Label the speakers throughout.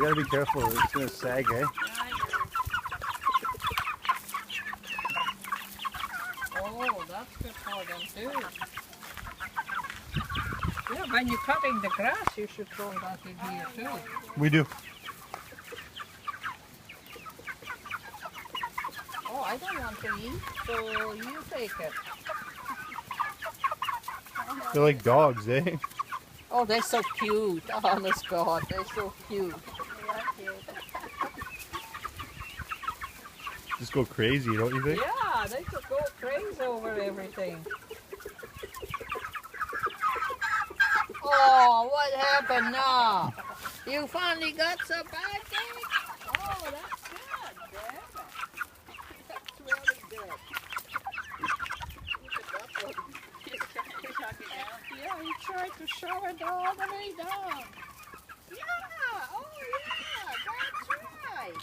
Speaker 1: We gotta be careful. It's gonna sag, eh?
Speaker 2: Oh, that's good for them too. Yeah, when you're cutting the grass, you should throw that in here too.
Speaker 1: We do.
Speaker 2: Oh, I don't want to eat, so you take it.
Speaker 1: They're like dogs, eh?
Speaker 2: Oh, they're so cute. Honest God, they're so cute.
Speaker 1: Just go crazy, don't you think?
Speaker 2: Yeah, they could go crazy over everything. Oh, what happened now? You finally got some pancakes? Oh, that's good, damn it. That's really good. Yeah, he tried to shove it all the way down. Yeah, oh yeah, that's right.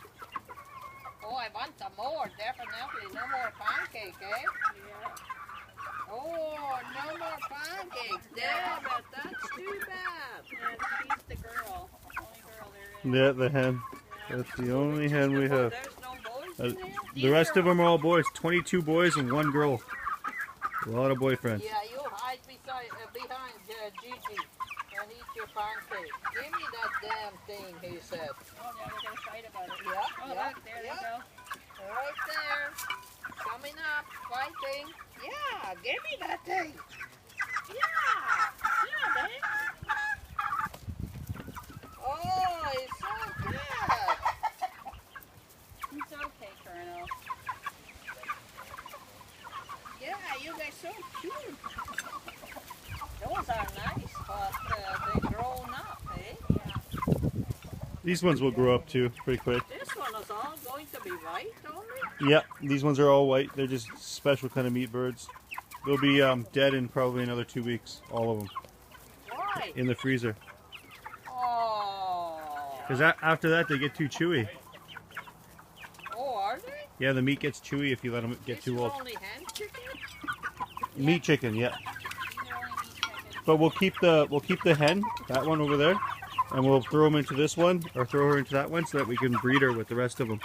Speaker 2: Oh, I want some more, definitely. No more pancake, eh? Yeah. Oh, no more pancakes. Damn it, that's too bad.
Speaker 3: Yeah, she's the girl. Only girl there is.
Speaker 1: Yeah, the hen. That's the only hen we have.
Speaker 2: There's no boys in there?
Speaker 1: The rest of them are all boys. 22 boys and 1 girl. A lot of boyfriends.
Speaker 2: Yeah, you hide behind Gigi and eat your pancake. Give me that damn thing, he said.
Speaker 3: Oh, yeah, they're going to fight about it.
Speaker 2: Yeah,
Speaker 3: Oh,
Speaker 2: yeah,
Speaker 3: look, there
Speaker 2: yeah.
Speaker 3: they go.
Speaker 2: Right there. Coming up, fighting. Yeah, give me that thing. Yeah, babe. Oh, it's so good.
Speaker 3: It's okay, Colonel.
Speaker 2: Yeah, you guys so cute. Those are nice, but they're grown up, eh? Yeah.
Speaker 1: These ones will grow up too, pretty quick.
Speaker 2: This one is all going to be white only?
Speaker 1: Yeah, these ones are all white. They're just special kind of meat birds. They'll be dead in probably another 2 weeks, all of them,
Speaker 2: Why?
Speaker 1: in the freezer.
Speaker 2: Oh.
Speaker 1: Because after that, they get too chewy.
Speaker 2: Oh, are they?
Speaker 1: Yeah, the meat gets chewy if you let them get
Speaker 2: This
Speaker 1: too
Speaker 2: is
Speaker 1: old.
Speaker 2: only hen chicken?
Speaker 1: Meat chicken, yeah.
Speaker 3: These are only meat chickens.
Speaker 1: But we'll keep the hen, that one over there, and we'll throw them into this one or throw her into that one so that we can breed her with the rest of them.